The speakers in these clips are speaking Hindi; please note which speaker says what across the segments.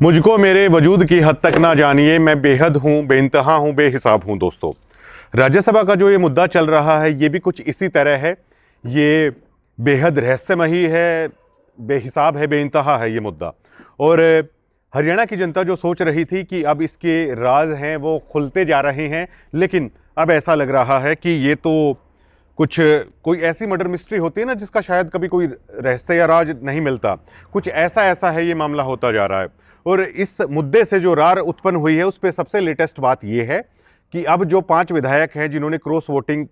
Speaker 1: मुझको मेरे वजूद की हद तक ना जानिए, मैं बेहद हूँ, बेइंतहा हूँ, बेहिसाब हूँ। दोस्तों, राज्यसभा का जो ये मुद्दा चल रहा है ये भी कुछ इसी तरह है। ये बेहद रहस्यमयी है, बेहिसाब है, बेइंतहा है ये मुद्दा। और हरियाणा की जनता जो सोच रही थी कि अब इसके राज हैं वो खुलते जा रहे हैं, लेकिन अब ऐसा लग रहा है कि ये तो कोई ऐसी मर्डर मिस्ट्री होती है ना जिसका शायद कभी कोई रहस्य या राज नहीं मिलता, कुछ ऐसा है ये मामला होता जा रहा है। और इस मुद्दे से जो रार उत्पन्न हुई है उस पर सबसे लेटेस्ट बात यह है कि अब जो 5 विधायक हैं जिन्होंने क्रॉस वोटिंग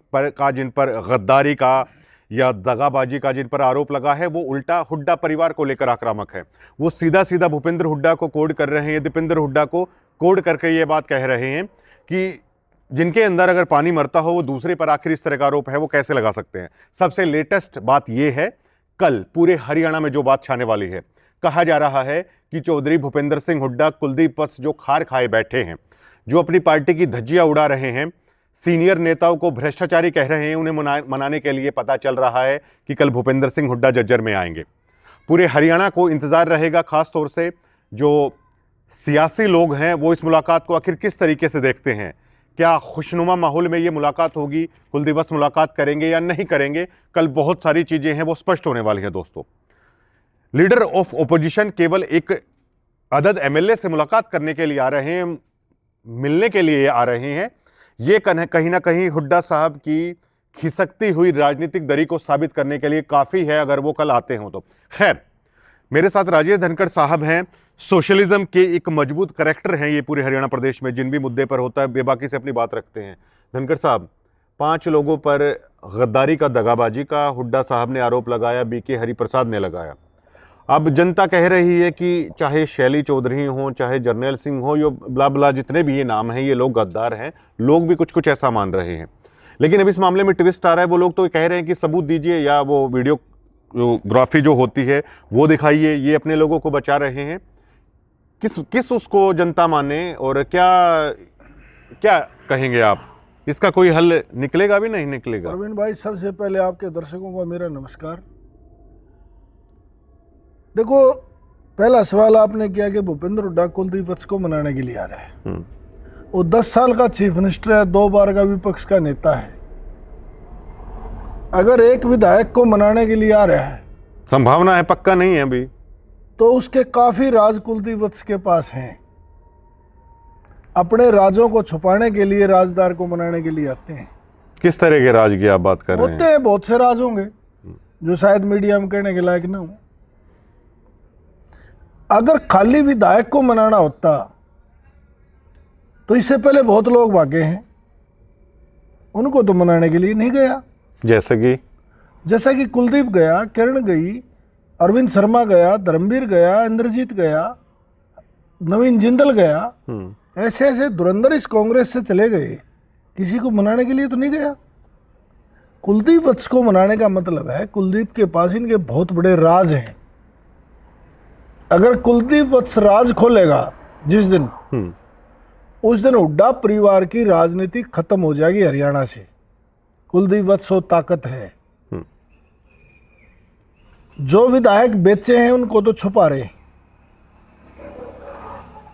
Speaker 1: जिन पर गद्दारी का या दगाबाजी का जिन पर आरोप लगा है, वो उल्टा हुड्डा परिवार को लेकर आक्रामक है। वो सीधा भूपेंद्र हुड्डा को कोड कर रहे हैं, दीपेंद्र हुड्डा को कोड करके ये बात कह रहे हैं कि जिनके अंदर अगर पानी मरता हो वो दूसरे पर आखिर इस तरह का आरोप है वो कैसे लगा सकते हैं। सबसे लेटेस्ट बात यह है, कल पूरे हरियाणा में जो बात छाने वाली है, कहा जा रहा है कि चौधरी भूपेंद्र सिंह हुड्डा कुलदीप वत्स जो खार खाए बैठे हैं, जो अपनी पार्टी की धज्जियां उड़ा रहे हैं, सीनियर नेताओं को भ्रष्टाचारी कह रहे हैं, उन्हें मनाने के लिए पता चल रहा है कि कल भूपेंद्र सिंह हुड्डा जज्जर में आएंगे। पूरे हरियाणा को इंतजार रहेगा, खास तौर से जो सियासी लोग हैं वो इस मुलाकात को आखिर किस तरीके से देखते हैं। क्या खुशनुमा माहौल में ये मुलाकात होगी, कुलदीप वत्स मुलाकात करेंगे या नहीं करेंगे, कल बहुत सारी चीजें हैं वो स्पष्ट होने वाली है। दोस्तों, लीडर ऑफ ओपोजिशन केवल एक अदद एमएलए से मुलाकात करने के लिए आ रहे हैं, मिलने के लिए आ रहे हैं। ये कहीं ना कहीं हुड्डा साहब की खिसकती हुई राजनीतिक दरी को साबित करने के लिए काफी है अगर वो कल आते हों तो। खैर, मेरे साथ राजेश धनखड़ साहब हैं, सोशलिज्म के एक मजबूत करैक्टर हैं ये पूरे हरियाणा प्रदेश में, जिन भी मुद्दे पर होता है बेबाकी से अपनी बात रखते हैं। धनखड़ साहब, 5 लोगों पर गद्दारी का, दगाबाजी का हुड्डा साहब ने आरोप लगाया, बीके हरिप्रसाद ने लगाया। अब जनता कह रही है कि चाहे शैली चौधरी हो, चाहे जर्नैल सिंह हो, यो ब्ला ब्ला जितने भी ये नाम हैं, ये लोग गद्दार हैं। लोग भी कुछ ऐसा मान रहे हैं। लेकिन अब इस मामले में ट्विस्ट आ रहा है, वो लोग तो कह रहे हैं कि सबूत दीजिए या वो वीडियोग्राफी जो होती है वो दिखाइए। ये अपने लोगों को बचा रहे हैं। किस उसको जनता माने, और क्या कहेंगे आप? इसका कोई हल निकलेगा भी नहीं निकलेगा?
Speaker 2: प्रवीण भाई, सबसे पहले आपके दर्शकों को मेरा नमस्कार। देखो, पहला सवाल आपने किया कि भूपेंद्र हुड्डा कुलदीप वत्स को मनाने के लिए आ रहा है। वो 10 साल का चीफ मिनिस्टर है, 2 बार का विपक्ष का नेता है। अगर एक विधायक को मनाने के लिए आ रहा है,
Speaker 1: संभावना है, पक्का नहीं है अभी,
Speaker 2: तो उसके काफी राज कुलदीप वत्स के पास हैं। अपने राजों को छुपाने के लिए राजदार को मनाने के लिए आते हैं।
Speaker 1: किस तरह के राज की आप बात कर रहे हैं?
Speaker 2: होते हैं, बहुत से राज होंगे जो शायद मीडिया में कहने के लायक ना हो। अगर खाली विधायक को मनाना होता तो इससे पहले बहुत लोग भागे हैं, उनको तो मनाने के लिए नहीं गया। जैसा कि कुलदीप गया, किरण गई, अरविंद शर्मा गया, धर्मवीर गया, इंद्रजीत गया, नवीन जिंदल गया। ऐसे धुरंधर इस कांग्रेस से चले गए, किसी को मनाने के लिए तो नहीं गया। कुलदीप वत्स को मनाने का मतलब है कुलदीप के पास इनके बहुत बड़े राज हैं। अगर कुलदीप वत्स राज खोलेगा जिस दिन, उस दिन हुड्डा परिवार की राजनीति खत्म हो जाएगी हरियाणा से। कुलदीप वत्स वो ताकत है। जो विधायक बेचे हैं उनको तो छुपा रहे,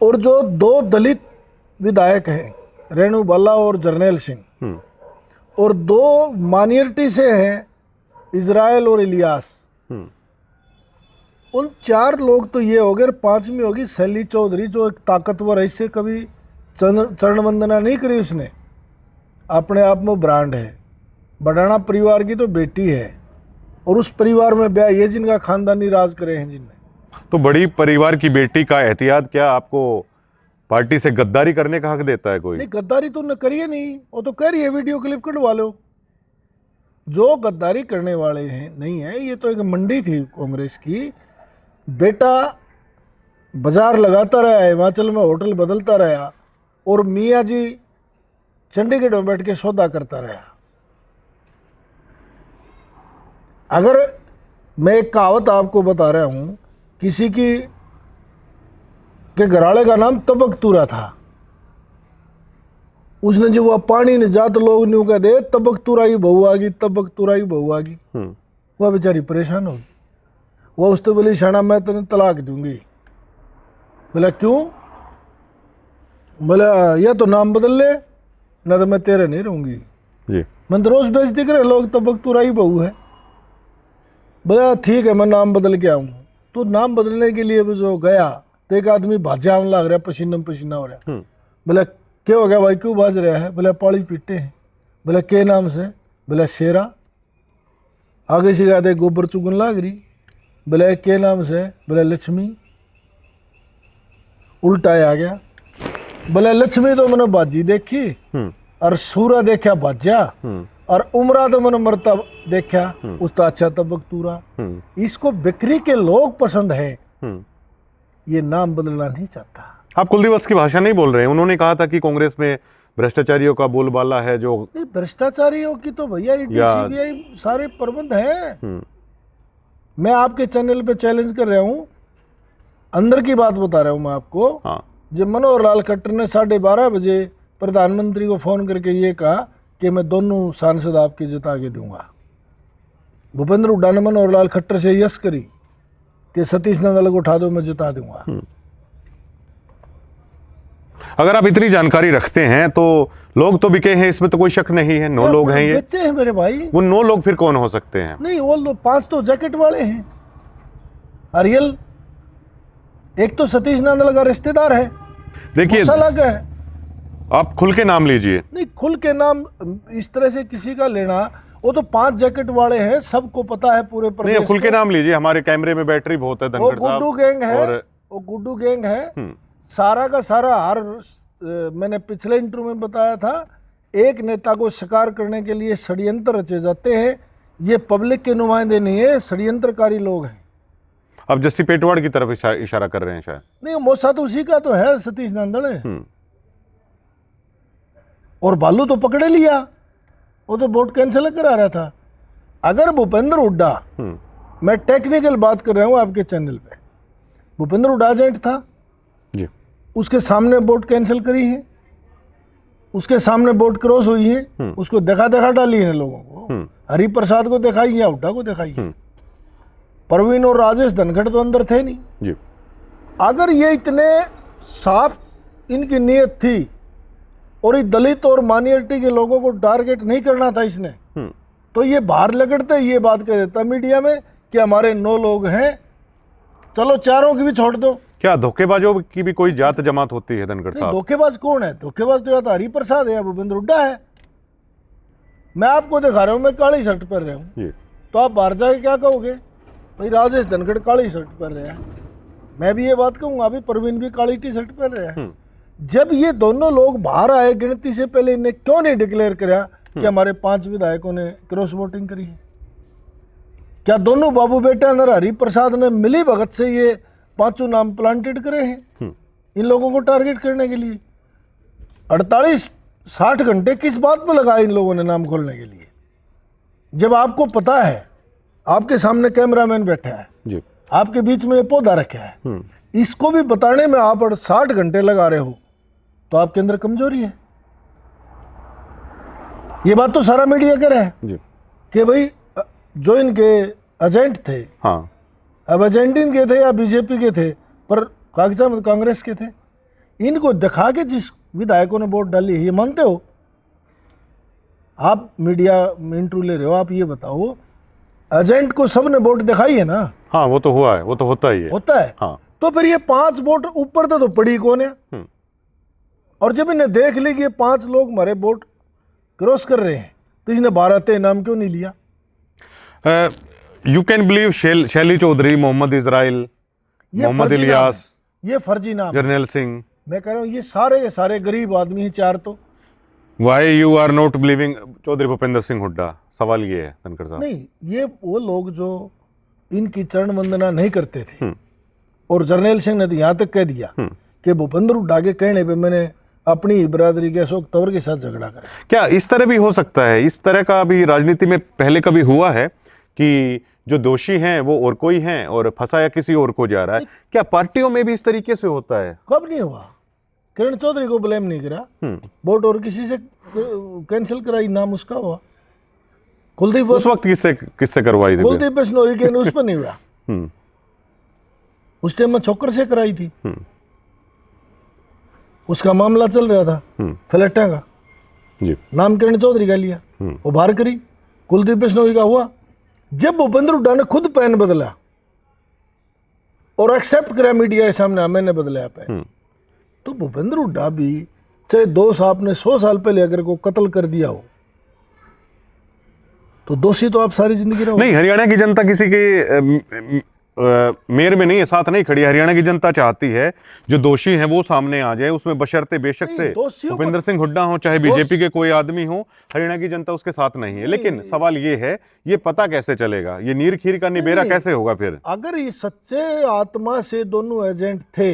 Speaker 2: और जो 2 दलित विधायक हैं, रेणु बाला और जर्नैल सिंह, और 2 माइनॉरिटी से हैं, इजराइल और इलियास, उन 4 लोग तो ये हो गए। 5वीं होगी शैली चौधरी, जो एक ताकतवर है, इससे कभी चरण वंदना नहीं करी उसने, अपने आप में ब्रांड है। बडाना परिवार की तो बेटी है, और उस परिवार में ब्याह ये जिनका खानदानी राज करे हैं जिनने।
Speaker 1: तो बड़ी परिवार की बेटी का एहतियात क्या आपको पार्टी से गद्दारी करने का हक देता है कोई?
Speaker 2: नहीं, गद्दारी तो न करिए नहीं, वो तो कह रही है वीडियो क्लिप कटवा लो। जो गद्दारी करने वाले हैं नहीं है, ये तो एक मंडी थी कांग्रेस की। बेटा बाजार लगाता रहा, हिमाचल में होटल बदलता रहा, और मियाँ जी चंडीगढ़ में बैठ के सौदा करता रहा। अगर मैं एक कहावत आपको बता रहा हूं, किसी के घराड़े का नाम तबकतूरा था। उसने जो वह पानी ने जा तो लोग न्यू कह दे तबकतूरा ही बहू आ गई, तबकतूरा ही बहू आ गई। वह बेचारी परेशान होगी। वह उससे बोली, शाना मैं तेने तलाक दूंगी। बोला क्यों? बोला या तो नाम बदल ले, ना तो मैं तेरे नहीं रहूंगी।
Speaker 1: जी।
Speaker 2: मैं तो रोज बेइज्जती करे लोग, तब तू राई बहू है। बोला ठीक है मैं नाम बदल के आऊँ। तो नाम बदलने के लिए भी जो गया तो एक आदमी भाजा आने लग रहा, पसीना में पसीना हो रहा। बोला क्या हो गया भाई, क्यों भाज रहा है? बोला पाली पीटे हैं। बोला के नाम से? बोला शेरा। आगे से गाते गोबर चुगन लाग रही। बोला के नाम से? बोला लक्ष्मी। उल्टा आ गया। बोला लक्ष्मी तो मैंने बाजी देखी और सूरा देखा भाजा, और उमरा तो मैंने मरता देखा उसका अच्छा तबक तूरा। इसको बिक्री के लोग पसंद है, ये नाम बदलना नहीं चाहता।
Speaker 1: आप कुलदीप की भाषा नहीं बोल रहे हैं। उन्होंने कहा था कि कांग्रेस में भ्रष्टाचारियों का बोलबाला है। जो
Speaker 2: भ्रष्टाचारियों की तो भैया ईडी सीबीआई सारे प्रबंध है। मैं आपके चैनल पे चैलेंज कर रहा हूँ, अंदर की बात बता रहा हूँ मैं आपको।
Speaker 1: हाँ।
Speaker 2: जब मनोहर लाल खट्टर ने 12:30 बजे प्रधानमंत्री को फोन करके ये कहा कि मैं दोनों सांसद आपके जिता के दूंगा, भूपेंद्र हुड्डा ने मनोहर लाल खट्टर से यस करी कि सतीश नंदल को उठा दो, मैं जिता दूंगा।
Speaker 1: अगर आप इतनी जानकारी रखते हैं तो लोग तो बिके हैं, इसमें तो कोई शक नहीं है। 9 लोग हैं ये।
Speaker 2: बच्चे हैं मेरे भाई।
Speaker 1: वो 9 लोग फिर कौन हो सकते हैं?
Speaker 2: नहीं, वो लोग 5 तो जैकेट वाले हैं। अरियल एक तो सतीश नंदल का रिश्तेदार है।
Speaker 1: देखिए
Speaker 2: अलग है।
Speaker 1: आप खुल के नाम लीजिए।
Speaker 2: नहीं, खुल के नाम इस तरह से किसी का लेना, वो तो 5 जैकेट वाले हैं, सबको पता है पूरे प्रदेश।
Speaker 1: नहीं, खुल के नाम लीजिए। हमारे कैमरे में बैटरी बहुत है। धनखड़ साहब,
Speaker 2: गुड्डू गैंग है। वो गुड्डू गैंग है। सारा का सारा हर मैंने पिछले इंटरव्यू में बताया था, एक नेता को शिकार करने के लिए षड्यंत्र रचे जाते हैं। ये पब्लिक के नुमाइंदे नहीं है, षड्यंत्रकारी लोग हैं।
Speaker 1: अब जस्सी पेटवाड़ की तरफ इशारा कर रहे हैं शायद।
Speaker 2: नहीं, मोसा तो उसी का तो है, सतीश नंदल है। और बालू तो पकड़े लिया, वो तो वोट कैंसिल करा रहा था। अगर भूपेंद्र हुड्डा, मैं टेक्निकल बात कर रहा हूं आपके चैनल पे, भूपेंद्र हुड्डा एजेंट था
Speaker 1: जी,
Speaker 2: उसके सामने वोट कैंसिल करी है, उसके सामने वोट क्रॉस हुई है, उसको देखा डाली है लोगों को। हरिप्रसाद को दिखाई या हुड्डा को दिखाई है। परवीन और राजेश धनखड़ तो अंदर थे नहीं
Speaker 1: जी।
Speaker 2: अगर ये इतने साफ इनकी नीयत थी और ये दलित और माइनॉरिटी के लोगों को टारगेट नहीं करना था इसने, तो ये बाहर लगड़ते ये बात कह देता मीडिया में कि हमारे 9 लोग हैं, चलो 4 की भी छोड़ दो।
Speaker 1: क्या धोखेबाजों की भी कोई जात जमात होती है धनखड़ साहब?
Speaker 2: धोखेबाज कौन है? धोखेबाज तो या तो हरिप्रसाद है या भूपेंद्र हुड्डा है। मैं आपको दिखा रहा हूं, मैं काली शर्ट पहन रहा हूं, तो आप बाहर जाके क्या कहोगे? भाई राजेश धनखड़ काली शर्ट पहन रहे हैं, मैं भी ये बात कहूंगा, अभी परवीन भी काली टी शर्ट पहन रहे हैं। जब ये दोनों लोग बाहर आए गिनती से पहले, इन्हें क्यों नहीं डिक्लेयर किया कि हमारे 5 विधायकों ने क्रॉस वोटिंग करी है? क्या दोनों बाबू बेटा नर हरिप्रसाद ने मिली भगत से ये 5 नाम प्लांटेड करे हैं इन लोगों को टारगेट करने के लिए? 48-60 घंटे किस बात पर लगाए इन लोगों ने नाम खोलने के लिए? जब आपको पता है, आपके सामने कैमरामैन बैठा है जी, आपके बीच में ये पौधा रखा है, इसको भी बताने में आप 60 घंटे लगा रहे हो, तो आपके अंदर कमजोरी है। ये बात तो सारा मीडिया कह रहा है जी कि भाई जो इनके एजेंट थे, हाँ, अब एजेंट इनके थे या बीजेपी के थे, पर कागजात कांग्रेस के थे, इनको दिखा के जिस विधायकों ने वोट डाली है, ये मानते हो? आप मीडिया में इंटरव्यू ले रहे हो, आप ये बताओ, एजेंट को सबने वोट दिखाई है ना? हाँ, वो तो हुआ है, वो तो होता ही है, होता है। हाँ, तो फिर ये 5 वोट ऊपर तो पड़ी कौन है? और जब इन्हें देख ली कि ये 5 लोग हमारे वोट क्रॉस कर रहे हैं, तो इसने 12 नाम क्यों नहीं लिया?
Speaker 1: यू कैन बिलीव शैली चौधरी, मोहम्मद इजराइल, मोहम्मद इलियास,
Speaker 2: ये फर्जी नाम,
Speaker 1: जर्नैल सिंह। मैं
Speaker 2: कह रहा हूँ ये सारे गरीब आदमी हैं 4 तो।
Speaker 1: Why you are not believing Chaudhary Bhupinder Singh Hooda? सवाल ये है धनखड़ साहब।
Speaker 2: नहीं, ये वो लोग जो इनकी चरण वंदना नहीं करते थे, और जर्नैल सिंह ने तो यहाँ तक कह दिया कि भूपेंद्र हुड्डा के कहने पे मैंने अपनी बिरादरी के अशोक तंवर के साथ झगड़ा करा। क्या इस तरह भी हो सकता है? इस तरह का भी राजनीति में पहले कभी हुआ है कि जो दोषी हैं वो और कोई हैं और फंसाया किसी और को जा रहा है? क्या पार्टियों में भी इस तरीके से होता है? कब नहीं हुआ? किरण चौधरी को ब्लेम नहीं करा, वोट और किसी से कैंसिल कराई, नाम उसका हुआ। कुलदीप उस वक्त किससे करवाई थी? कुलदीप बिश्नोई के उस पर नहीं हुआ, उस टाइम में छोकर से कराई थी। उसका मामला चल रहा था फ्लैटा का
Speaker 1: जी।
Speaker 2: नाम किरण चौधरी का लिया, वो बाहर करी, कुलदीप बिश्नोई का हुआ। जब भूपेंद्र हुड्डा ने खुद पैन बदला और एक्सेप्ट करा मीडिया के सामने, मैंने बदला पैन, तो भूपेंद्र हुड्डा भी चाहे दोष आपने 100 साल पहले अगर को कत्ल कर दिया हो तो दोषी तो आप सारी जिंदगी रहो।
Speaker 1: नहीं, हरियाणा की जनता किसी के मेयर में नहीं है, साथ नहीं खड़ी। हरियाणा की जनता चाहती है जो दोषी है वो सामने आ जाए, उसमें बशर्ते बेशक से भूपेंद्र सिंह हुड्डा हो चाहे बीजेपी के कोई आदमी हो, हरियाणा की जनता उसके साथ नहीं है। लेकिन सवाल ये है, ये पता कैसे चलेगा, ये नीर खीर का निबेरा कैसे होगा फिर?
Speaker 2: अगर ये सच्चे आत्मा से दोनों एजेंट थे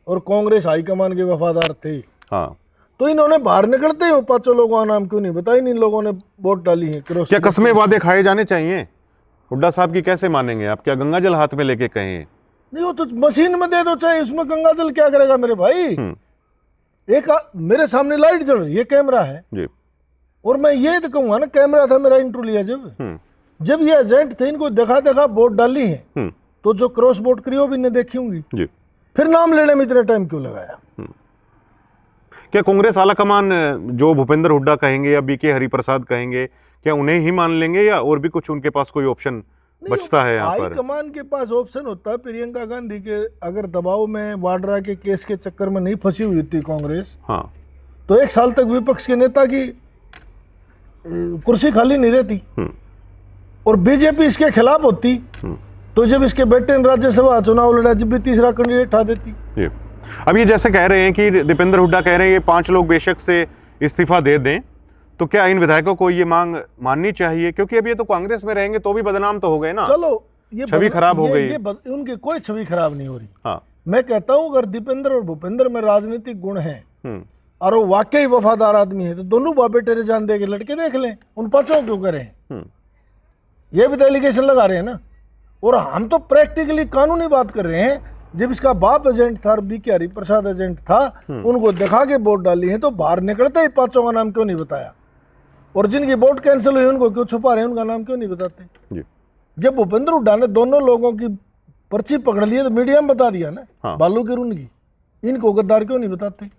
Speaker 2: और कांग्रेस हाईकमान के वफादार थे,
Speaker 1: हाँ,
Speaker 2: तो इन्होंने बाहर निकलते ही 5 लोगों का नाम क्यों नहीं बताया? इन लोगों ने वोट डाली है।
Speaker 1: क्या कस्में वादे खाए जाने चाहिए? हुड्डा साहब की कैसे मानेंगे आप? क्या गंगा जल हाथ में लेके कहें?
Speaker 2: नहीं, वो तो मशीन में दे दो, चाहे उसमें गंगा जल क्या करेगा मेरे भाई? एक मेरे सामने लाइट जल रही है, कैमरा है
Speaker 1: जी,
Speaker 2: और मैं ये तो कहूंगा ना, कैमरा था, मेरा इंट्रो लिया जब ये एजेंट थे, इनको देखा वोट डाली है, तो जो क्रॉस वोट करी वो भी इन्हें देखी होंगी जी, फिर नाम लेने में इतना टाइम क्यों लगाया?
Speaker 1: क्या कांग्रेस आलाकमान जो भूपेंद्र हुड्डा कहेंगे या बीके हरिप्रसाद कहेंगे, क्या उन्हें ही मान लेंगे या और भी कुछ उनके पास कोई ऑप्शन बचता है? यहाँ पर
Speaker 2: हाईकमान के पास ऑप्शन होता है। प्रियंका गांधी के अगर दबाव में वाड्रा के केस के चक्कर में नहीं फंसी हुई थी कांग्रेस,
Speaker 1: हाँ,
Speaker 2: तो 1 साल तक विपक्ष के नेता की कुर्सी खाली नहीं रहती और बीजेपी इसके खिलाफ होती, तो जब इसके बेटे ने राज्यसभा चुनाव लड़ा, जब भी तीसरा कैंडिडेट आ देती।
Speaker 1: अब ये जैसे कह रहे हैं कि दीपेंद्र हुड्डा कह रहे हैं ये 5 लोग बेशक से इस्तीफा दे दें, तो क्या इन विधायकों को ये मांग माननी चाहिए? क्योंकि अब ये तो कांग्रेस में रहेंगे तो भी बदनाम तो हो गए ना।
Speaker 2: चलो, ये
Speaker 1: छवि खराब हो गई।
Speaker 2: उनकी कोई छवि खराब नहीं हो रही।
Speaker 1: हाँ,
Speaker 2: मैं कहता हूं अगर दीपेंद्र और भूपेंद्र में राजनीतिक गुण है और वो वाकई वफादार आदमी है, तो दोनों बाप बेटे ने जान दे के लड़के देख लें, उन 5 क्यों करें? ये भी तो एलिगेशन लगा रहे हैं ना। और हम तो प्रैक्टिकली कानूनी बात कर रहे हैं। जब इसका बाप एजेंट था और बीके हरिप्रसाद एजेंट था, उनको दिखा के वोट डाली है, तो बाहर निकलते ही 5 का नाम क्यों नहीं बताया? और जिनकी वोट कैंसिल हुई उनको क्यों छुपा रहे हैं, उनका नाम क्यों नहीं बताते जी? जब भूपेंद्र हुड्डा ने दोनों लोगों की पर्ची पकड़ ली है तो मीडिया में बता दिया ना। हाँ। बालू की रुन की, इनको गद्दार क्यों नहीं बताते?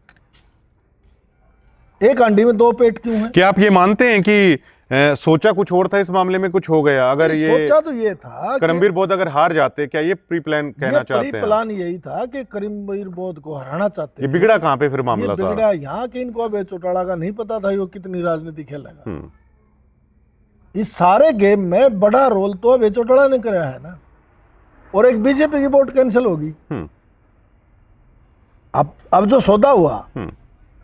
Speaker 2: एक हांडी में 2 पेट क्यों है?
Speaker 1: क्या आप ये मानते हैं कि सोचा कुछ और था, इस मामले में कुछ हो गया? अगर ये
Speaker 2: सोचा तो ये था
Speaker 1: करमबीर बोध अगर हार जाते, क्या ये प्री प्लान कहना चाहते हैं?
Speaker 2: प्लान यही था कि करमबीर बोध को हराना चाहते।
Speaker 1: ये बिगड़ा कहाँ पे फिर मामला?
Speaker 2: बिगड़ा यहाँ के इनको अभय चौटाला का नहीं पता था वो कितनी राजनीति खेलेगा। इस सारे गेम में बड़ा रोल तो अभय चौटाला ने कराया है ना। और एक बीजेपी की वोट कैंसिल होगी। अब जो सौदा हुआ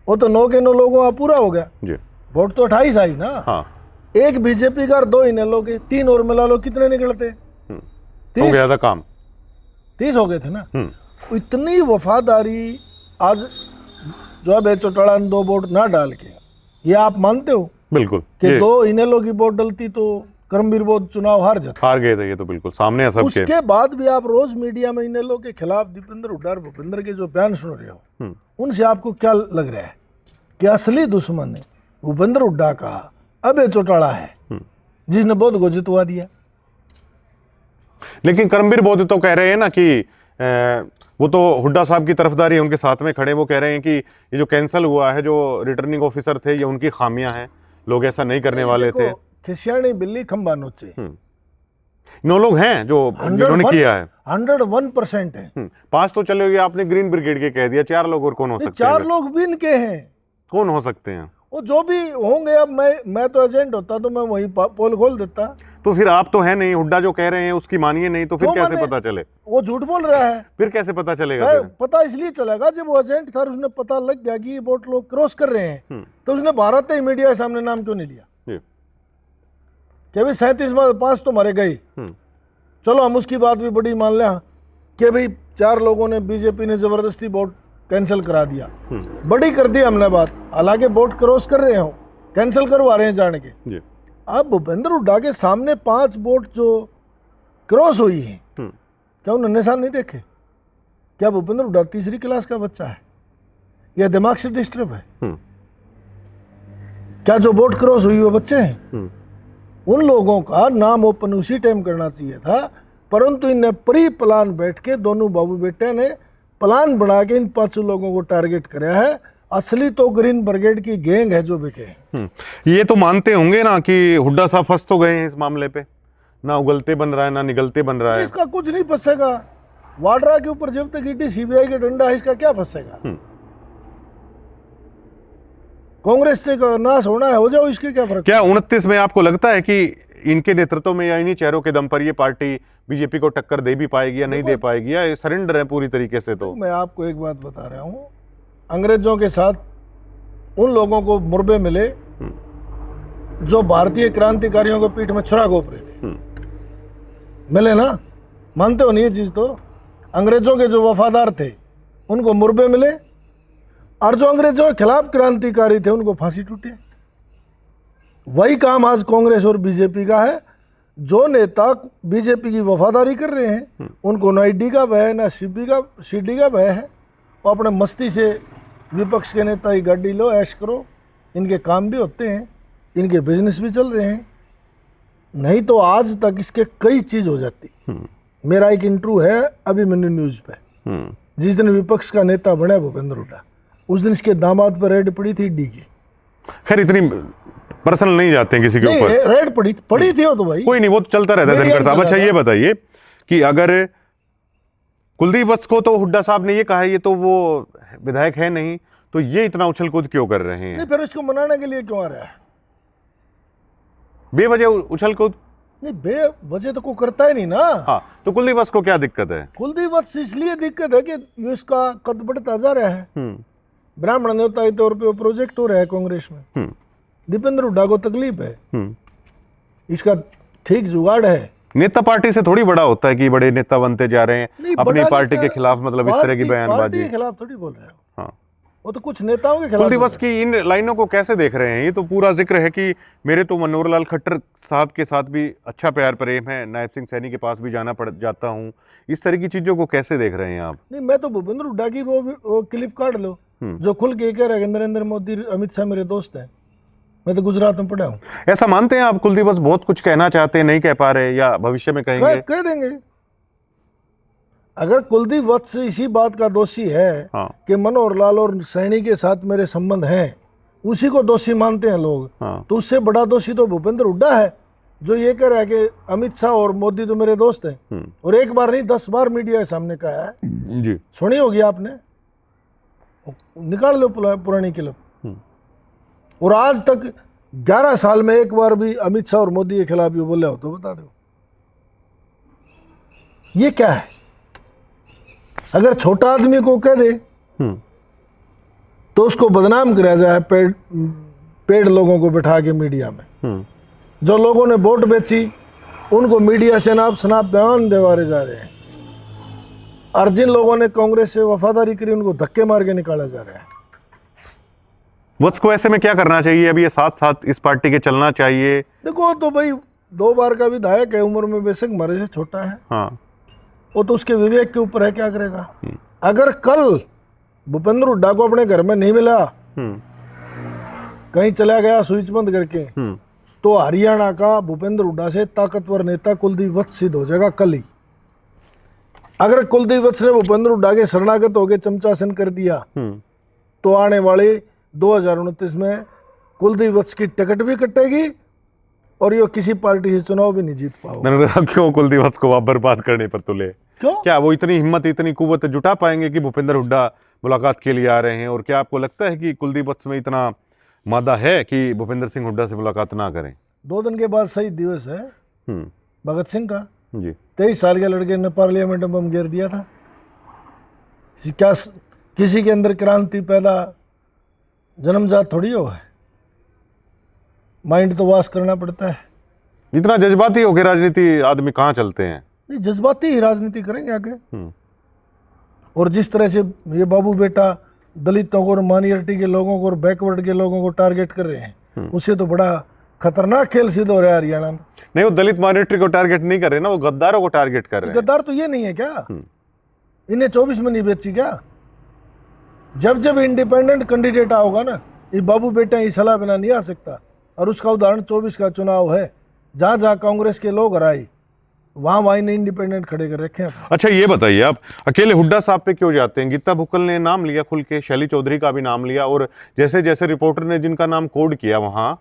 Speaker 2: वो तो 9 के 9 लोगों का पूरा हो गया जी। वोट तो 28 आई ना। हाँ। एक बीजेपी का और 2 इनेलो के, 3 और मिला लो, कितने निकलते?
Speaker 1: हो गया था काम,
Speaker 2: 30 हो गए थे ना। इतनी वफादारी आज जो अभय चौटाला ने 2 वोट ना डाल के, ये आप मानते हो?
Speaker 1: बिल्कुल
Speaker 2: कि 2 इनेलो की वोट डलती तो करमबीर बोध चुनाव हार
Speaker 1: गए थे। ये तो बिल्कुल सामने है सबके।
Speaker 2: उसके बाद भी आप रोज मीडिया में इनेलो के खिलाफ दीपेंद्र हुड्डा और भूपेंद्र के जो बयान सुन रहे हो, उनसे आपको क्या लग रहा है कि असली दुश्मन भूपेंद्र हुड्डा का अभय चौटाला है, जिसने बोध को जितवा दिया?
Speaker 1: लेकिन करमबीर बोध तो कह रहे हैं ना कि वो तो हुड्डा साहब की तरफदारी है, उनके साथ में खड़े। वो कह रहे हैं कि ये जो कैंसिल हुआ है, जो रिटर्निंग ऑफिसर थे, ये उनकी खामियां हैं, लोग ऐसा नहीं करने वाले थे।
Speaker 2: खिसियाणी बिल्ली खंबा नोचे,
Speaker 1: 9 लोग हैं जो जिन्होंने किया है।
Speaker 2: 101% है।
Speaker 1: 5 तो चले गए, आपने ग्रीन ब्रिगेड के कह दिया, 4 लोग और कौन हो सकते हैं?
Speaker 2: 4 लोग भी इनके हैं।
Speaker 1: कौन हो सकते हैं
Speaker 2: वो? जो भी होंगे। अब मैं तो एजेंट होता तो मैं वही पोल खोल देता।
Speaker 1: तो फिर आप तो है नहीं, हुड्डा जो कह रहे हैं उसकी मानिए नहीं, तो फिर कैसे पता चले?
Speaker 2: वो झूठ बोल रहा है,
Speaker 1: फिर कैसे पता चलेगा?
Speaker 2: पता इसलिए चलेगा जब वो एजेंट था, उसने पता लग गया कि ये वोट लोग क्रॉस कर रहे हैं, तो उसने भारत ही मीडिया के सामने नाम क्यों नहीं लिया कि भाई 37 में 5 तो मारे गए। चलो हम उसकी बात भी बड़ी मान लें कि भाई 4 लोगों ने, बीजेपी ने जबरदस्ती वोट कैंसिल करा दिया, बड़ी कर दी हमने बात। हालांकि वोट क्रॉस कर रहे हो, कैंसिल करवा रहे हैं जान के। अब भूपेंद्र हुड्डा के सामने 5 वोट जो क्रॉस हुई है, क्या उन्होंने निशान नहीं देखे? क्या भूपेंद्र हुड्डा तीसरी क्लास का बच्चा है या दिमाग से डिस्टर्ब है? क्या जो वोट क्रॉस हुई वो बच्चे हैं? उन लोगों का नाम ओपन उसी टाइम करना चाहिए था, परंतु इन्हें प्री प्लान बैठ के दोनों बाबू बेटे ने प्लान बना के इन 5 लोगों को टारगेट कराया है। असली तो ग्रीन ब्रिगेड की गैंग है जो बिके हैं।
Speaker 1: ये तो मानते होंगे ना कि हुड्डा साहब फंस तो गए हैं इस मामले पे, ना उगलते बन रहा है ना निगलते बन रहा है।
Speaker 2: इसका कुछ नहीं फंसेगा। वाड्रा के ऊपर जब तक ईडी सीबीआई का डंडा है, इसका क्या फंसेगा। कांग्रेस से का नाश होना है, हो जाओ, इसके क्या फर्क।
Speaker 1: क्या 29 में आपको लगता है कि इनके नेतृत्व में या इन्हीं चेहरों के दम पर ये पार्टी बीजेपी को टक्कर दे भी पाएगी या नहीं दे पाएगी, या सरेंडर है पूरी तरीके से? तो
Speaker 2: मैं आपको एक बात बता रहा हूं, अंग्रेजों के साथ उन लोगों को मुरबे मिले जो भारतीय क्रांतिकारियों के पीठ में छुरा घोंप रहे थे, मिले ना। मानते हो नहीं ये चीज? तो अंग्रेजों के जो वफादार थे उनको मुरबे मिले, और जो अंग्रेजों के खिलाफ क्रांतिकारी थे उनको फांसी टूटे। वही काम आज कांग्रेस और बीजेपी का है। जो नेता बीजेपी की वफादारी कर रहे हैं उनको ना ईडी का भय ना सीडी का भय है। वो अपने मस्ती से विपक्ष के नेता की गाड़ी लो, ऐश करो, इनके काम भी होते हैं, इनके बिजनेस भी चल रहे हैं। नहीं तो आज तक इसके कई चीज हो जाती। मेरा एक इंटरव्यू है अभी मैंने न्यूज पे, जिस दिन विपक्ष का नेता बना भूपेंद्र हुड्डा, उस दिन इसके दामाद पर रेड पड़ी थी ईडी की।
Speaker 1: खैर इतनी पर्सनल नहीं जाते हैं किसी के ऊपर।
Speaker 2: रेड पड़ी थी वो तो भाई, कोई
Speaker 1: नहीं, वो तो चलता रहता है धनखड़ साहब। अच्छा ये बताइए कि अगर कुलदीप वत्स को तो हुड्डा साहब ने ये कहा है ये तो वो विधायक है नहीं, तो ये इतना उछल कूद क्यों कर रहे हैं?
Speaker 2: नहीं, फिर इसको मनाने के लिए क्यों आ रहा है?
Speaker 1: बेवजह उछल कूद
Speaker 2: नहीं, बेवजह तो कोई करता ही नहीं ना।
Speaker 1: हाँ, तो कुलदीप वत्स को क्या दिक्कत है?
Speaker 2: कुलदीप वत्स इसलिए दिक्कत है कि इसका कद बढ़ता जा रहा है। ब्राह्मण नेता के तौर पे वो प्रोजेक्ट हो रहा है कांग्रेस में। दीपेंद्र हुड्डा को तकलीफ है, इसका ठीक जुगाड़ है।
Speaker 1: नेता पार्टी से थोड़ी बड़ा होता है कि बड़े नेता बनते जा रहे हैं अपनी पार्टी के खिलाफ, मतलब इस तरह की बयानबाजी
Speaker 2: के खिलाफ थोड़ी बोल रहे हो।
Speaker 1: हाँ,
Speaker 2: वो तो कुछ नेताओं के खिलाफ।
Speaker 1: कुलदीप वत्स की इन लाइनों को कैसे देख रहे हैं? ये तो पूरा जिक्र है कि मेरे तो मनोहर लाल खट्टर साहब के साथ भी अच्छा प्यार प्रेम है, नायब सिंह सैनी के पास भी जाना पड़ जाता हूँ। इस तरह की चीजों को कैसे देख रहे हैं आप?
Speaker 2: नहीं, मैं तो भूपेंद्र हुड्डा की वो क्लिप काट लो जो खुल के कह रहा है नरेंद्र मोदी अमित शाह मेरे दोस्त हैं। मैं तो गुजरात में पढ़ा हूँ।
Speaker 1: ऐसा मानते हैं आप कुलदीप वत्स बहुत कुछ कहना चाहते हैं, नहीं कह पा रहे, या भविष्य में कहेंगे?
Speaker 2: कह देंगे। अगर कुलदीप वत्स इसी बात का दोषी है कि मनोहर लाल और सैनी के साथ मेरे संबंध हैं, उसी को दोषी मानते हैं लोग, तो उससे बड़ा दोषी तो भूपेंद्र हुड्डा है जो ये कह रहा है कि अमित शाह और मोदी तो मेरे दोस्त हैं। और एक बार नहीं 10 बार मीडिया के सामने कहा है जी, सुनी होगी आपने। निकाल लो पुरानी क्लिप। और आज तक 11 साल में एक बार भी अमित शाह और मोदी के खिलाफ ये बोले हो तो बता दो। ये क्या है? अगर छोटा आदमी को कह दे तो उसको बदनाम कराया जाए पेड़ लोगों को बिठा के मीडिया में। जो लोगों ने वोट बेची उनको मीडिया से नाप शनाप बयान दिवारे जा रहे हैं, और जिन लोगों ने कांग्रेस से वफादारी करी उनको धक्के मार के निकाला जा रहा है।
Speaker 1: वत्स को ऐसे में क्या करना चाहिए? अभी ये साथ साथ इस पार्टी के चलना चाहिए?
Speaker 2: देखो तो भाई 2 बार का विधायक है, उम्र में बेशक हमारे से छोटा है।
Speaker 1: हाँ,
Speaker 2: वो तो उसके विवेक के ऊपर है, क्या करेगा। अगर कल भूपेंद्र हुड्डा को अपने घर में नहीं मिला, कहीं चला गया स्विच बंद करके, तो हरियाणा का भूपेंद्र हुड्डा से ताकतवर नेता कुलदीप वत्स सिद्ध हो जाएगा कल ही। अगर कुलदीप वत्स ने भूपेंद्र हुड्डा के शरणागत होकर चमचासन कर दिया तो आने वाले 2029 में कुलदीप वत्स की टिकट भी कटेगी और ये किसी पार्टी से चुनाव भी नहीं जीत पाओगे।
Speaker 1: क्यों कुलदीप वत्स को आप बर्बाद करने पर तुले?
Speaker 2: क्यों?
Speaker 1: क्या वो इतनी हिम्मत इतनी कुव्वत जुटा पाएंगे कि भूपेंद्र हुड्डा मुलाकात के लिए आ रहे हैं? और क्या आपको लगता है कि कुलदीप वत्स में इतना मादा है कि भूपेंद्र सिंह हुड्डा से मुलाकात ना करें?
Speaker 2: 2 दिन के बाद शहीद दिवस है भगत सिंह का
Speaker 1: जी।
Speaker 2: 23 साल के लड़के ने पार्लियामेंट में बम गिर दिया था। क्या किसी के अंदर क्रांति पैदा जन्मजात थोड़ी हो है, माइंड तो वाश करना पड़ता है।
Speaker 1: इतना जज्बाती होकर राजनीति आदमी कहाँ चलते हैं?
Speaker 2: नहीं, जज्बाती ही राजनीति करेंगे आगे। और जिस तरह से ये बाबू बेटा दलितों को और माइनॉरिटी के लोगों को और बैकवर्ड के लोगों को टारगेट कर रहे हैं, उससे तो बड़ा खतरनाक खेल सिद्ध हो रहा है हरियाणा में।
Speaker 1: नहीं, वो दलित माइनॉरिटी को टारगेट नहीं कर रहे ना, वो गद्दारों को टारगेट कर रहे हैं।
Speaker 2: गद्दार तो ये नहीं है क्या? इन्हें 24 में नहीं बेची क्या? जब जब इंडिपेंडेंट कैंडिडेट आओगा ना, ये बाबू बेटा ही सलाह बिना नहीं आ सकता। और उसका उदाहरण 24 का चुनाव है, जहां जहां कांग्रेस के लोग हराए वहाँ ने इंडिपेंडेंट खड़े कर रखे हैं।
Speaker 1: अच्छा ये बताइए, आप अकेले हुड्डा साहब पे क्यों जाते हैं? गीता भुक्कल ने नाम लिया खुल के, शैली चौधरी का भी नाम लिया, और जैसे जैसे रिपोर्टर ने जिनका नाम कोड किया वहां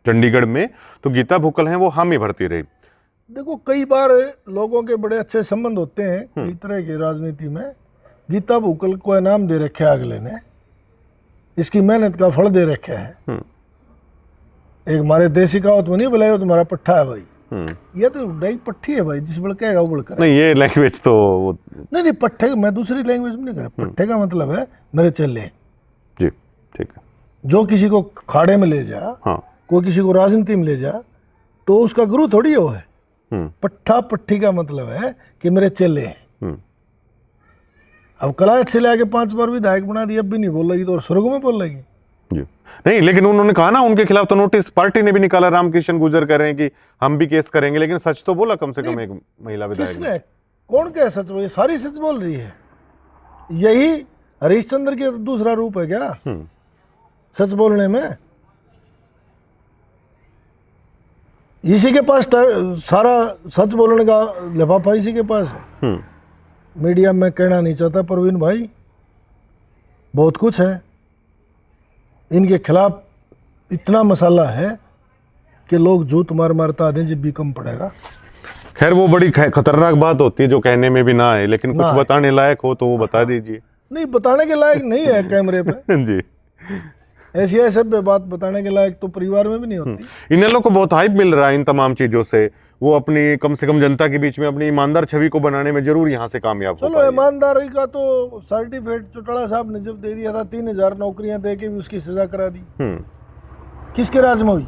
Speaker 1: चंडीगढ़ में, तो गीता भुक्कल हैं वो हामी भरती रही।
Speaker 2: देखो कई बार लोगों के बड़े अच्छे संबंध होते हैं कई तरह की राजनीति में। गीता भुक्कल को इनाम दे रखा है अगले ने, इसकी मेहनत का फल दे रखा है। एक हमारे देसी कहावत में नहीं बुलाया तुम्हारा पट्ठा है भाई, ये तो डाई पट्टी है भाई, जिस बल कहेगा वो बल करे।
Speaker 1: नहीं ये लैंग्वेज तो
Speaker 2: नहीं पट्टे, मैं दूसरी लैंग्वेज में नहीं कर रहा। पट्टे का मतलब है मेरे चेले
Speaker 1: जी, ठीक है।
Speaker 2: जो किसी को खाड़े में ले जा,
Speaker 1: हाँ,
Speaker 2: कोई किसी को राजनीति में ले जा, तो उसका गुरु थोड़ी वो है। पट्ठा पट्टी का मतलब है कि मेरे चेले हैं। अब कलायत से लेके 5 बार विधायक बना दिया, अब भी नहीं बोल रही तो और स्वर्ग में बोल रही
Speaker 1: जी। नहीं लेकिन उन्होंने कहा ना उनके खिलाफ तो नोटिस पार्टी ने भी निकाला, रामकिशन गुर्जर कह रहे हैं कि हम भी केस करेंगे, लेकिन सच तो बोला कम से कम एक महिला विधायक ने।
Speaker 2: किसने? कौन क्या सच बोल? सारी सच बोल रही है। यही हरिश्चंद्र के दूसरा रूप है क्या सच बोलने में? इसी के पास सारा सच बोलने का लिफाफा इसी के पास है। मीडिया में कहना नहीं चाहता प्रवीण भाई, बहुत कुछ है इनके खिलाफ, इतना मसाला है कि लोग जूत मार मारता दें जब भी कम पड़ेगा।
Speaker 1: खैर वो बड़ी खतरनाक बात होती है जो कहने में भी ना है, लेकिन कुछ बताने लायक हो तो वो बता दीजिए।
Speaker 2: नहीं बताने के लायक नहीं है कैमरे पे
Speaker 1: जी।
Speaker 2: ऐसी ऐसे बात बताने के लायक तो परिवार में भी नहीं होती।
Speaker 1: इन लोगों को बहुत हाइप मिल रहा है इन तमाम चीजों से, वो अपनी कम से कम जनता के बीच में अपनी ईमानदार छवि को बनाने में जरूर यहाँ से कामयाब हो।
Speaker 2: चलो ईमानदारी का तो सर्टिफिकेट चौटाला साहब ने जब दे दिया था, 3000 नौकरियां दे के भी उसकी सजा करा दी। किसके राज में हुई?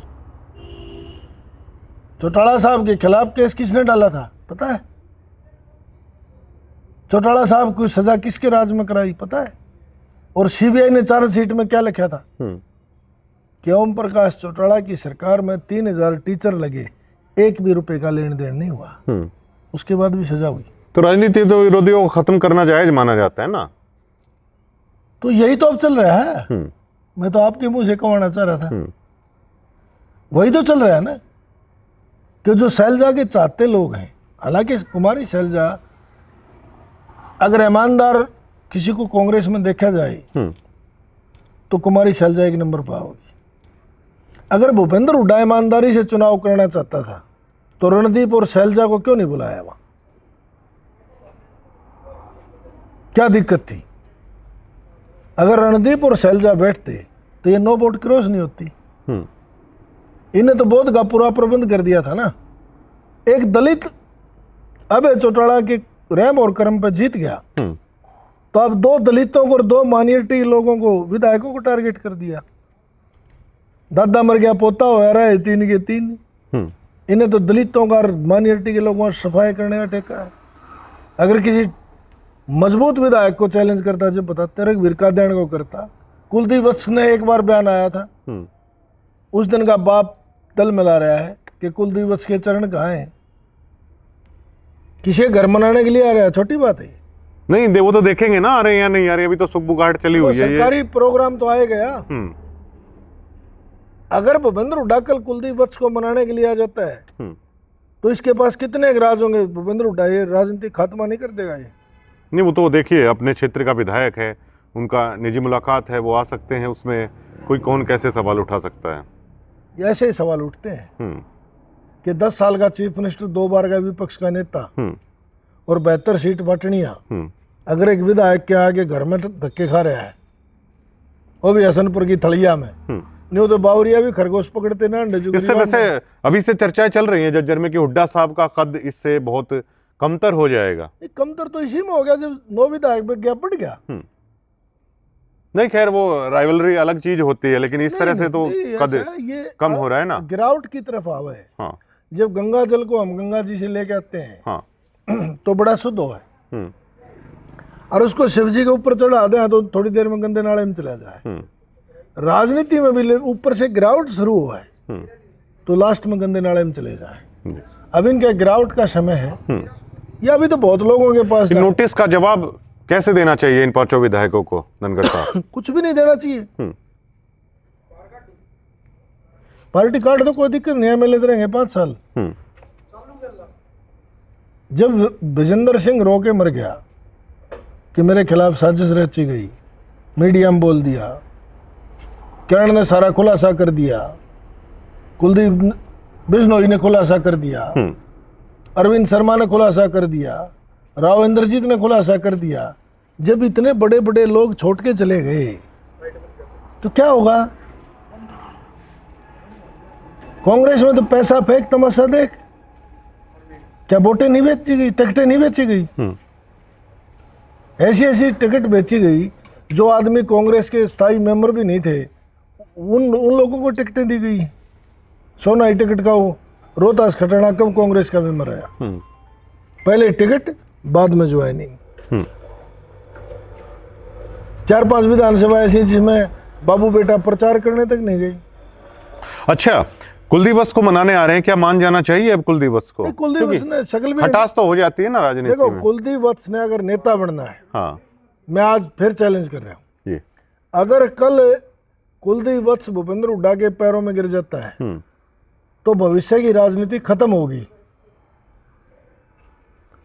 Speaker 2: चौटाला साहब के खिलाफ केस किसने डाला था पता है? चौटाला साहब को सजा किसके राज में कराई पता है? और सीबीआई ने चार्जशीट में क्या लिखा था कि ओम प्रकाश चौटाला की सरकार में 3000 टीचर लगे, 1 भी रुपए का लेन देन नहीं हुआ। उसके बाद भी सजा हुई।
Speaker 1: तो राजनीति तो विरोधियों को खत्म करना जायज माना जाता है ना?
Speaker 2: तो यही तो अब चल रहा है। मैं तो आपके मुंह से कहना चाह रहा था, वही तो चल रहा है ना कि जो शैलजा के चाहते लोग हैं, हालांकि कुमारी शैलजा अगर ईमानदार किसी को कांग्रेस में देखा जाए तो कुमारी शैलजा 1 नंबर पर होगी। अगर भूपेंद्र हुड्डा ईमानदारी से चुनाव करना चाहता था तो रणदीप और शैलजा को क्यों नहीं बुलाया वहां? क्या दिक्कत थी? अगर रणदीप और शैलजा बैठते तो ये नो वोट क्रॉस नहीं होती। इन्हें तो बोध का पूरा प्रबंध कर दिया था ना। एक दलित अभय चौटाला के रहम और कर्म पे जीत गया, तो अब 2 दलितों को और 2 माइनॉरिटी लोगों को, विधायकों को टारगेट कर दिया। दादा मर गया पोता हो रहा है, 3 के 3। इन्हें तो दलितों का और माइनॉरिटी के लोगों का सफाई करने का ठेका है। अगर किसी मजबूत विधायक को चैलेंज करता, जब बताते रघुवीर कादियान को करता, कुलदीप वत्स ने एक बार बयान आया था, उस दिन का बाप दल मिला रहा है कि कुलदीप वत्स के चरण कहाँ हैं? किसी घर मनाने के लिए आ रहा है, छोटी बात है।
Speaker 1: नहीं वो तो देखेंगे ना आ रहे हैं या नहीं आ रहे, अभी तो सुख बुगाहट चली हुई है।
Speaker 2: सरकारी प्रोग्राम तो आए गया। अगर भूपेंद्र हुड्डा कल कुलदीप वत्स को मनाने के लिए आ जाता है तो इसके पास कितने राज होंगे? भूपेंद्र हुड्डा ये राजनीति खात्मा नहीं कर देगा ये?
Speaker 1: नहीं वो तो देखिए अपने क्षेत्र का विधायक है, उनका निजी मुलाकात है, वो आ सकते हैं, उसमें कोई कौन कैसे सवाल उठा सकता है?
Speaker 2: ऐसे ही सवाल उठते हैं कि 10 साल का चीफ मिनिस्टर, 2 बार का विपक्ष का नेता और 72 सीट बटनिया, अगर एक विधायक के आगे घर में धक्के खा रहा है, वो भी हसनपुर की थलिया में, नहीं तो बावरिया भी खरगोश पकड़ते ना।
Speaker 1: इससे वैसे अभी से चर्चाएं चल रही हैं जज्जर में कि हुड्डा साहब का कद इससे बहुत कमतर हो जाएगा।
Speaker 2: कमतर तो इसी में हो गया जब 9 विधायक पे गैप बढ़ गया।
Speaker 1: नहीं खैर वो राइवलरी अलग चीज होती है, लेकिन इस तरह से तो कद कम हो रहा है ना,
Speaker 2: गिरावट की तरफ आवे।
Speaker 1: हाँ।
Speaker 2: जब गंगा जल को हम गंगा जी से लेके आते हैं, हाँ, तो बड़ा शुद्ध हो है, और उसको शिव जी के ऊपर चढ़ा दें तो थोड़ी देर में गंदे नाले में चला जाए। राजनीति में भी ऊपर से गिरावट शुरू हुआ है तो लास्ट में गंदे नाले में चले जाए। अब इनका गिरावट का समय है, या अभी तो बहुत लोगों के पास
Speaker 1: नोटिस का जवाब कैसे देना चाहिए इन 5 विधायकों को धनखड़ साहब?
Speaker 2: कुछ भी नहीं देना चाहिए। पार्टी कार्ड तो कोई दिक्कत नहीं है, मिले रहेंगे 5 साल। जब विजेंद्र सिंह रो के मर गया कि मेरे खिलाफ साजिश रची गई, मीडिया में बोल दिया, किरण ने सारा खुलासा कर दिया, कुलदीप बिश्नोई ने खुलासा कर दिया, अरविंद शर्मा ने खुलासा कर दिया, राव इंद्रजीत ने खुलासा कर दिया। जब इतने बड़े बड़े लोग छोड़ के चले गए तो क्या होगा? कांग्रेस में तो पैसा फेंक तमाशा देख, क्या वोटें नहीं बेची गई, टिकटें नहीं बेची गई? ऐसी ऐसी टिकट बेची गई जो आदमी कांग्रेस के स्थायी मेंबर भी नहीं थे, उन लोगों को टिकटें दी गई। सोनाई टिकट का वो रोहतास खटाना कब कांग्रेस का मेंबर आया? पहले टिकट, बाद में ज्वाइनिंग। 4-5 विधानसभा ऐसी जिसमें बाबू बेटा प्रचार करने तक नहीं गई।
Speaker 1: अच्छा, कुलदीप वत्स को मनाने आ रहे हैं, क्या मान जाना चाहिए अब कुलदीप वत्स को?
Speaker 2: कुलदीप वत्स ने शक्ल भी
Speaker 1: खटास तो हो जाती है ना राजनीति
Speaker 2: देखो
Speaker 1: में।
Speaker 2: कुलदीप वत्स ने अगर नेता बनना है,
Speaker 1: हाँ,
Speaker 2: मैं आज फिर चैलेंज कर रहा हूँ,
Speaker 1: ये
Speaker 2: अगर कल कुलदीप वत्स भूपेंद्र हुड्डा के पैरों में गिर जाता है तो भविष्य की राजनीति खत्म होगी।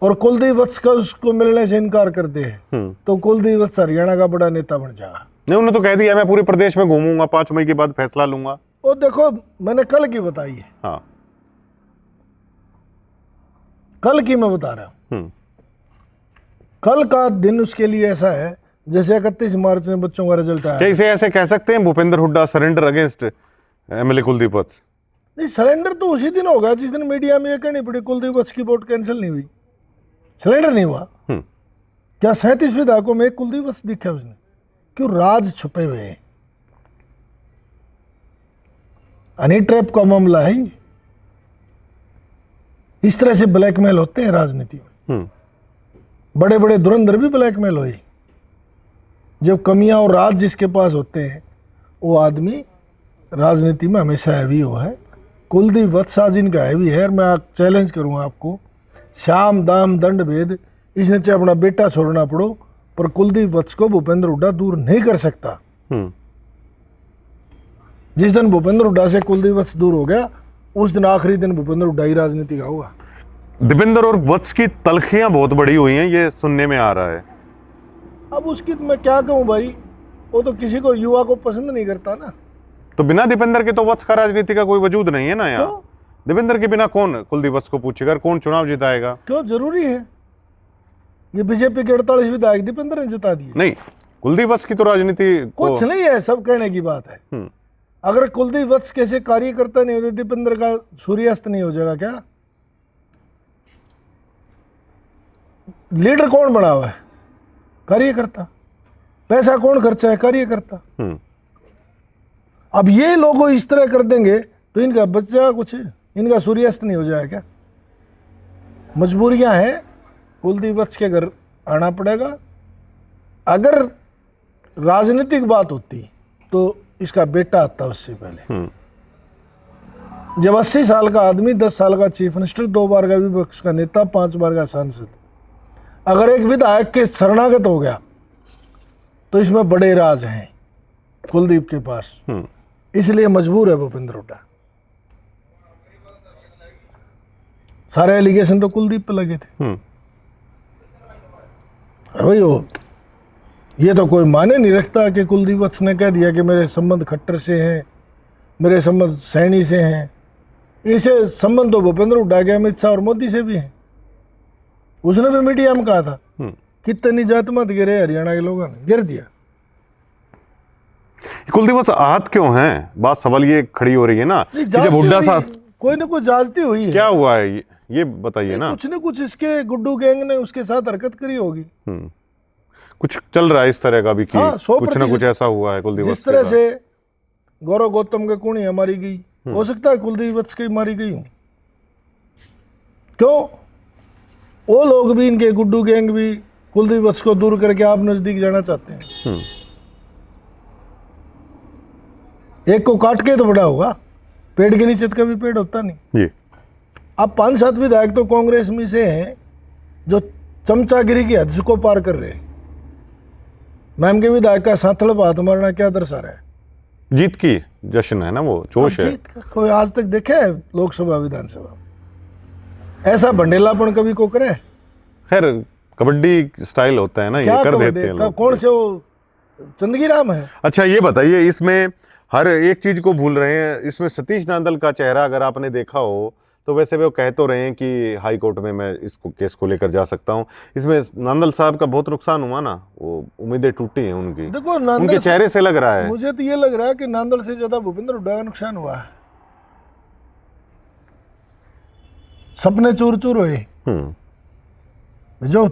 Speaker 2: और कुलदीप वत्स का उसको मिलने से इनकार करते हैं तो कुलदीप वत्स हरियाणा का बड़ा नेता बन जाएगा।
Speaker 1: नहीं, उन्होंने तो कह दिया मैं पूरे प्रदेश में घूमूंगा, 5 मई के बाद फैसला लूंगा।
Speaker 2: वो देखो, मैंने कल की बताई है।
Speaker 1: हाँ,
Speaker 2: कल की मैं बता रहा हूं। कल का दिन उसके लिए ऐसा है जैसे 31 मार्च में बच्चों का रिजल्ट आया।
Speaker 1: क्या इसे ऐसे कह सकते हैं Bhupendra Hooda surrender against MLA Kuldeep Vats?
Speaker 2: नहीं, सरेंडर तो उसी दिन होगा जिस दिन मीडिया में ये कहनी पड़ी कुलदीप वत्स की वोट कैंसिल नहीं हुई। सरेंडर नहीं हुआ। क्या 37 विधायकों में एक कुलदीप वत्स दिखा उसने? क्यों? राज छुपे हुए हैं। हनी ट्रैप का मामला है। इस तरह से ब्लैकमेल होते हैं राजनीति में। बड़े बड़े धुरंधर भी ब्लैकमेल हुए। जब कमियां और राज जिसके पास होते हैं वो आदमी राजनीति में हमेशा हैवी हुआ है। कुलदीप वत्स आज इनका हैवी है। और मैं चैलेंज करूंगा आपको, शाम दाम दंड भेद, इसने चाहे अपना बेटा छोड़ना पड़ो पर कुलदीप वत्स को भूपेंद्र हुड्डा दूर नहीं कर सकता। जिस दिन भूपेंद्र हुड्डा से कुलदीप वत्स दूर हो गया उस दिन आखिरी दिन भूपेंद्र हुड्डा ही राजनीति का होगा।
Speaker 1: दीपेंद्र और वत्स की तलखियां बहुत बड़ी हुई हैं, ये सुनने में आ रहा है।
Speaker 2: अब उसकी तो मैं क्या कहूं भाई, वो तो किसी को युवा को पसंद नहीं करता ना।
Speaker 1: तो बिना दीपेंद्र के तो वत्स का राजनीति का कोई वजूद नहीं है ना यहाँ। दीपेंद्र के बिना कौन कुलदीप वत्स को पूछेगा, कौन चुनाव जिताएगा?
Speaker 2: क्यों जरूरी है? ये बीजेपी के 48 विधायक दीपेंद्र ने जिता दिए।
Speaker 1: नहीं, कुलदीप वत्स की तो राजनीति
Speaker 2: कुछ नहीं है, सब कहने की बात है। अगर कुलदीप वत्स कैसे कार्यकर्ता नहीं होते दीपेंद्र का सूर्यास्त नहीं हो जाएगा क्या? लीडर कौन बना हुआ है? कार्यकर्ता। पैसा कौन खर्चा है? कार्यकर्ता। अब ये लोग इस तरह कर देंगे तो इनका बच्चा कुछ, इनका सूर्यास्त नहीं हो जाएगा क्या? मजबूरियां हैं, कुलदीप वत्स के घर आना पड़ेगा। अगर राजनीतिक बात होती तो इसका बेटा आता उससे पहले। जब 80 साल का आदमी, 10 साल का चीफ मिनिस्टर, 2 बार का विपक्ष का नेता, 5 बार का सांसद, अगर एक विधायक के शरणागत हो गया तो इसमें बड़े राज हैं कुलदीप के पास। इसलिए मजबूर है भूपेंद्र हुड्डा। सारे एलिगेशन तो कुलदीप पे लगे थे। और वही हो, ये तो कोई माने नहीं रखता कि कुलदीप वत्स ने कह दिया कि मेरे संबंध खट्टर से हैं, मेरे संबंध सैनी से हैं। इसे संबंध तो भूपेंद्र हुड्डा के अमित शाह और मोदी से भी हैं। उसने भी मीडिया में कहा था कितनी जात मत गिरे हरियाणा के लोगों ने, गिर दिया।
Speaker 1: कुलदीप वत्स आहत क्यों हैं? बात सवाल ये खड़ी हो रही है ना कि जब हुड्डा साहब
Speaker 2: कोई ना कोई जाजती हुई है।
Speaker 1: क्या हुआ है ये बताइए ना।
Speaker 2: कुछ न कुछ इसके गुड्डू गैंग ने उसके साथ हरकत करी होगी।
Speaker 1: कुछ चल रहा है इस तरह का भी कि
Speaker 2: हाँ,
Speaker 1: कुछ ना कुछ ऐसा हुआ है कुलदीप वत्स
Speaker 2: जिस तरह से गौरव गौतम के कुणिया मारी गई, हो सकता है कुलदीप वत्स की मारी गई हूं। क्यों? वो लोग भी, इनके गुड्डू गैंग भी कुलदीप वत्स को दूर करके आप नजदीक जाना चाहते हैं। एक को काट के तो बड़ा होगा, पेड़ के नीचे कभी पेड़ होता नहीं।
Speaker 1: ये
Speaker 2: अब 5-7 विधायक तो कांग्रेस में से हैं जो चमचागिरी की हद को पार कर रहे हैं। मैम के विधायक का सांथड़ बात मारना क्या दर्शा रहा है?
Speaker 1: जीत की जश्न है ना, वो जोश है।
Speaker 2: जीत का कोई आज तक देखे है लोकसभा विधानसभा? ऐसा बंडेलापन कभी को करे?
Speaker 1: खैर कबड्डी स्टाइल होता है ना, ये
Speaker 2: क्या
Speaker 1: कर
Speaker 2: कबड्डी?
Speaker 1: देते हैं लोग।
Speaker 2: कौन से वो चंदगी राम है?
Speaker 1: अच्छा ये बताइए, इसमें हर एक चीज को भूल रहे हैं। इसमें सतीश नांदल का चेहरा अगर आपने देखा हो तो वैसे वो कह तो रहे हैं कि हाई कोर्ट में मैं इसको केस को लेकर जा सकता हूं। इसमें नांदल साहब का बहुत नुकसान हुआ ना, वो उम्मीदें टूटी हैं उनकी।
Speaker 2: देखो
Speaker 1: उनके चेहरे से लग रहा है।
Speaker 2: मुझे तो ये लग रहा है कि नांदल से ज्यादा भूपेंद्र हुड्डा का नुकसान हुआ है। सपने चूर चूर हुए। जो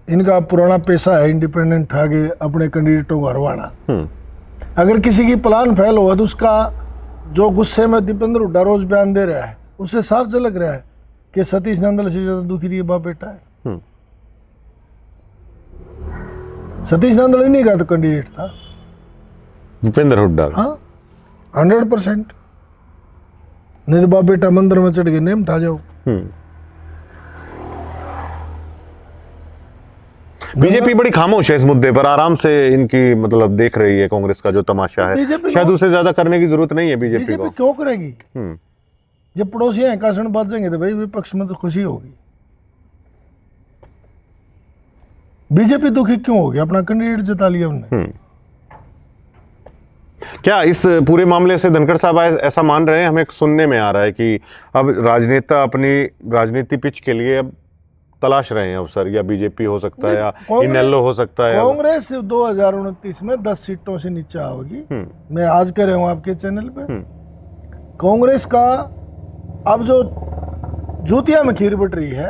Speaker 2: इनका पुराना पेशा है इंडिपेंडेंट आगे अपने कैंडिडेटों को हरवाना, अगर किसी की प्लान फेल हुआ तो उसका जो गुस्से में दीपेंद्र हुड्डा रोज बयान दे रहा है उससे साफ झलक रहा है कि सतीश नांदल से ज्यादा दुखी ये बाप बेटा है। सतीश नांदल इन्हीं का तो कैंडिडेट था,
Speaker 1: दीपेंद्र हुड्डा।
Speaker 2: हाँ 100%। नहीं तो बाप बेटा मंदिर में चढ़ के नेम उठा जाओ।
Speaker 1: बीजेपी बड़ी खामोश है इस मुद्दे पर, आराम से इनकी मतलब देख रही है कांग्रेस का जो तमाशा है। शायद उसे ज्यादा करने की जरूरत नहीं है बीजेपी को।
Speaker 2: क्यों करेगी? जब पड़ोसी हैं कासन बाजेंगे तो भाई विपक्ष में तो खुशी होगी। बीजेपी दुखी क्यों होगी? अपना कैंडिडेट जिता लिया उन्होंने।
Speaker 1: क्या इस पूरे मामले से धनखड़ साहब ऐसा मान रहे हैं? हमें सुनने में आ रहा है कि अब राजनेता अपनी राजनीति पिच के लिए अब तलाश रहे हैं अवसर, या बीजेपी हो सकता है या इनेलो हो सकता है।
Speaker 2: कांग्रेस 2029 में 10 सीटों से नीचे होगी। मैं आज कह रहा हूं आपके चैनल पे, कांग्रेस का अब जो जूतिया में खीर बट रही है,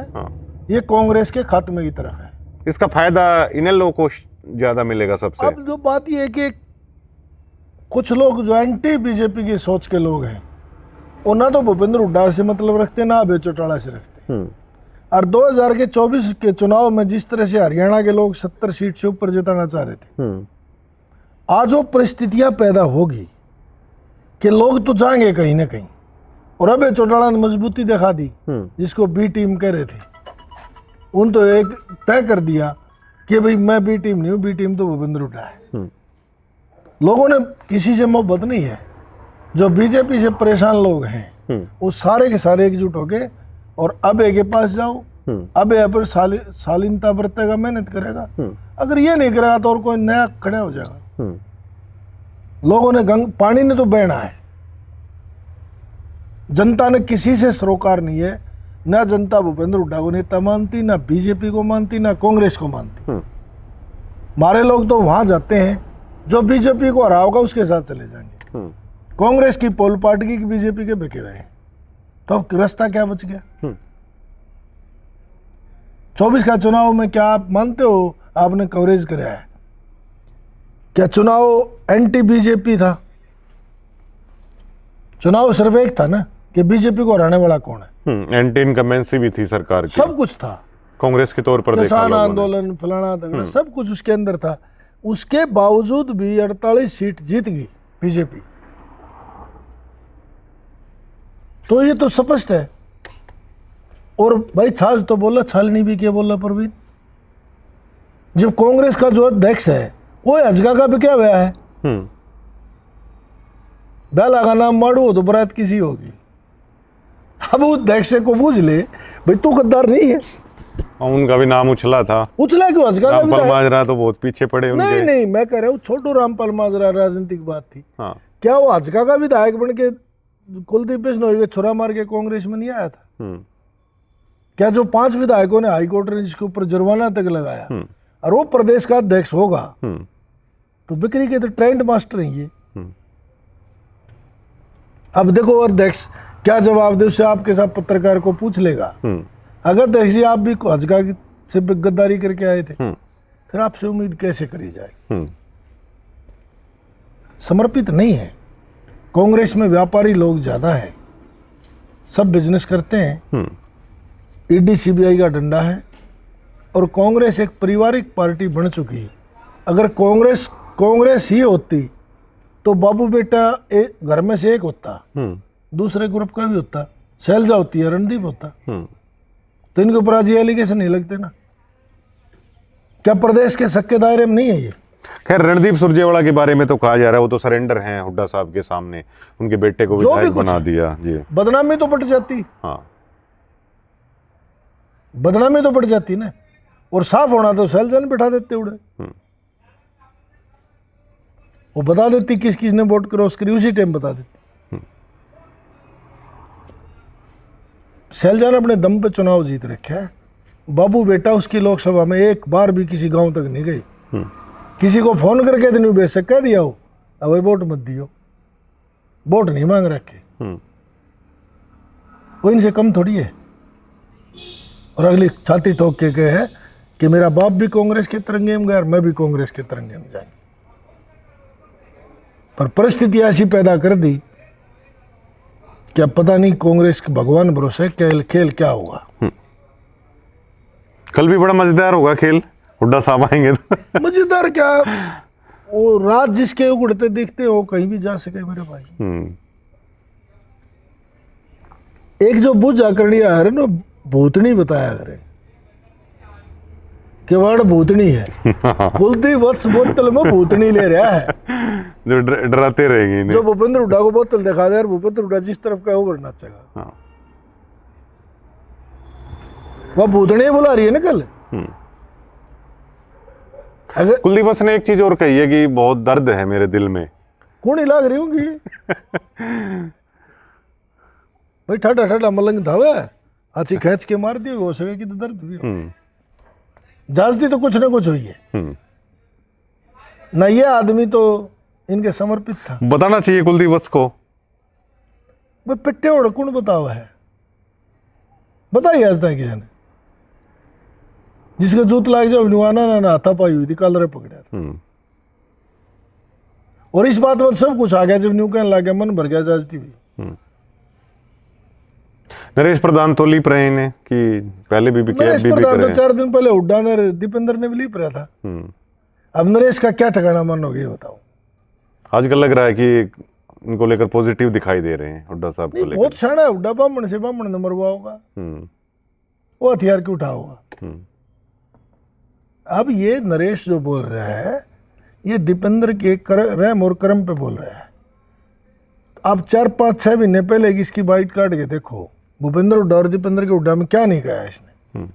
Speaker 2: ये कांग्रेस के खात्मे की तरफ है।
Speaker 1: इसका फायदा इनेलो को ज्यादा मिलेगा सबसे।
Speaker 2: अब जो बात ये है कि कुछ लोग जो एंटी बीजेपी की सोच के लोग हैं वो ना तो भूपेंद्र हुड्डा से मतलब रखते ना अभय चौटाला से रखते। और 2024 के चुनाव में जिस तरह से हरियाणा के लोग 70 सीट से ऊपर जिताना चाह रहे थे, आज वो परिस्थितियां पैदा होगी कि लोग तो जाएंगे कहीं ना कहीं। और अभय चौटाला ने मजबूती दिखा दी, जिसको बी टीम कह रहे थे, उन तो एक तय कर दिया कि भाई मैं बी टीम नहीं हूं, बी टीम तो भूपेंद्र हुड्डा है। लोगों ने किसी से मोहब्बत नहीं है। जो बीजेपी से परेशान लोग हैं वो सारे के सारे एकजुट होके और अबे के पास जाओ, अबे पर शालीनता बरतेगा, मेहनत करेगा। अगर ये नहीं करेगा तो और कोई नया खड़ा हो जाएगा। लोगों ने पानी ने तो बहना है। जनता ने किसी से सरोकार नहीं है, ना जनता भूपेंद्र हुड्डा को नेता मानती, ना बीजेपी को मानती, ना कांग्रेस को मानती। हमारे लोग तो वहां जाते हैं जो बीजेपी को हरा होगा उसके साथ चले जाएंगे। कांग्रेस की पोल पार्टी की बीजेपी के बिके हुए हैं, तो अब रास्ता क्या बच गया? 24 का चुनाव में क्या आप मानते हो आपने कवरेज कराया है? क्या चुनाव एंटी बीजेपी था? चुनाव सिर्फ एक था ना कि बीजेपी को हराने वाला कौन है।
Speaker 1: एंटी इनकम्बेंसी भी थी सरकार की,
Speaker 2: सब कुछ था।
Speaker 1: कांग्रेस के तौर पर
Speaker 2: किसान आंदोलन फलाना तगड़ा सब कुछ उसके अंदर था। उसके बावजूद भी 48 सीट जीत गई बीजेपी। तो ये तो स्पष्ट है। और भाई छाछ तो बोला, छालनी भी क्या बोला परवीन। जब कांग्रेस का जो अध्यक्ष है वो हजगा का भी क्या हुआ है, बेला का नाम मारू हो तो बरात किसी होगी। अब उस अध्यक्ष को पूछ ले भाई तू गद्दार नहीं है।
Speaker 1: उनका भी नाम उछला था।
Speaker 2: उछला क्यों? हजगा का
Speaker 1: रामपाल माजरा तो बहुत पीछे पड़े उनके।
Speaker 2: नहीं नहीं, मैं कह रहा हूँ छोटू रामपाल माजरा राजनीतिक बात थी।
Speaker 1: हाँ।
Speaker 2: क्या वो हजगा का विधायक बन के कुलदीप बिश्नोई के छुरा मार के कांग्रेस में नहीं आया था? क्या जो 5 विधायकों ने हाईकोर्ट ने जिसके ऊपर जुर्माना तक लगाया और वो प्रदेश का अध्यक्ष होगा तो बिक्री के तो ट्रेंड मास्टर हैं ये। अब देखो अध्यक्ष क्या जवाब दे, उससे आपके साथ पत्रकार को पूछ लेगा। अगर अध्यक्ष जी आप भी हजगा से गद्दारी करके आए थे, फिर आपसे उम्मीद कैसे करी जाए? समर्पित नहीं है। कांग्रेस में व्यापारी लोग ज्यादा है, सब बिजनेस करते हैं। ईडी सीबीआई का डंडा है और कांग्रेस एक पारिवारिक पार्टी बन चुकी है। अगर कांग्रेस ही होती तो बाबू बेटा एक घर में से एक होता, दूसरे ग्रुप का भी होता, शैलजा होती है, रणदीप होता। तो इनके ऊपर आज ये एलिगेशन नहीं लगते ना? क्या प्रदेश के सक्के दायरे में नहीं है ये?
Speaker 1: खैर रणदीप सुरजेवाला के बारे में तो कहा जा रहा है वो तो सरेंडर हैं हुड्डा साहब के सामने, उनके बेटे को विधायक बना दिया जी।
Speaker 2: बदनामी तो बट जाती।
Speaker 1: हाँ।
Speaker 2: बदनामी तो बढ़ जाती ना। और साफ होना तो सैलजन बिठा देते उड़े, वो बता देती किस किस ने वोट क्रॉस करी, उसी टाइम बता देती। सैलजन अपने दम पे चुनाव जीत रखे है। बाबू बेटा उसकी लोकसभा में एक बार भी किसी गांव तक नहीं गई। किसी को फोन करके तो नहीं भेज सक, कह दिया हो अब वोट मत दियो, वोट नहीं मांग रखे। वो इनसे कम थोड़ी है। और अगली छाती ठोक के कहे है कि मेरा बाप भी कांग्रेस के तिरंगे में गया और मैं भी कांग्रेस के तिरंगे में जाएंगे। पर परिस्थिति ऐसी पैदा कर दी कि अब पता नहीं कांग्रेस के भगवान भरोसे खेल क्या होगा।
Speaker 1: कल भी बड़ा मजेदार होगा खेल, हुड्डा साहब आएंगे तो।
Speaker 2: मजेदार क्या, वो रात जिसके उड़ते दिखते हो कहीं भी जा सके मेरे भाई। एक जो बुझा करनिया है ना, भूतनी बताया करे कि वर्ड भूतनी है। कुलदीप वत्स बोतल में भूतनी ले रहा है,
Speaker 1: जो डराते रहेंगे इन्हें।
Speaker 2: जो भूपेंद्र हुड्डा को बोतल दिखा दे यार, भूपेंद्र हुड्डा जिस तरफ का है वो बढ़ना चाहेगा।
Speaker 1: हाँ।
Speaker 2: वह भूतनी बुला रही है ना कल। अगर
Speaker 1: कुलदीप वत्स ने एक चीज और कही है कि बहुत दर्द है मेरे दिल में।
Speaker 2: कौन लाग रही होंगी भाई, ठाडा ठाडा मलंग धावे हाथी खींच के मार दिए, हो सके कि तो दर्द भी हो। जाजदी तो कुछ ना कुछ हुई है ना। ये आदमी तो इनके समर्पित था।
Speaker 1: बताना चाहिए कुलदीप वत्स को।
Speaker 2: भाई पिट्टे उड़ कौन बतावा है, बताइए आज तक किसी ने। जिसका जूत लाग जाओ निवाना ना हाथा पाई हुई थी, कल रे पकड़ा था। और इस बात में सब कुछ आ गया जब न्यू कहने लग गया, मन भर गया जाजदी भी।
Speaker 1: नरेश प्रधान तो लीप रहे हैं कि पहले भी
Speaker 2: नरेश प्रधान तो 4 दिन पहले हुड्डा ने दीपेंद्र ने भी लीप रहा था। अब नरेश का क्या ठिकाना मन हो गया बताओ।
Speaker 1: आजकल लग रहा है कि इनको लेकर पॉजिटिव दिखाई दे रहे हैं हुड्डा साहब को लेकर।
Speaker 2: बहुत शाना है हुड्डा, बामण से बामण ने मरवा होगा, वो हथियार क्यों उठा होगा। अब ये नरेश जो बोल रहा है ये दीपेंद्र के रहम और कर्म पे बोल रहा है। अब 4-5-6 महीने पहले इसकी बाइट काट के देखो, भूपेंद्र हुड्डा और दीपेंद्र के हुड्डा में क्या नहीं कहा इसने।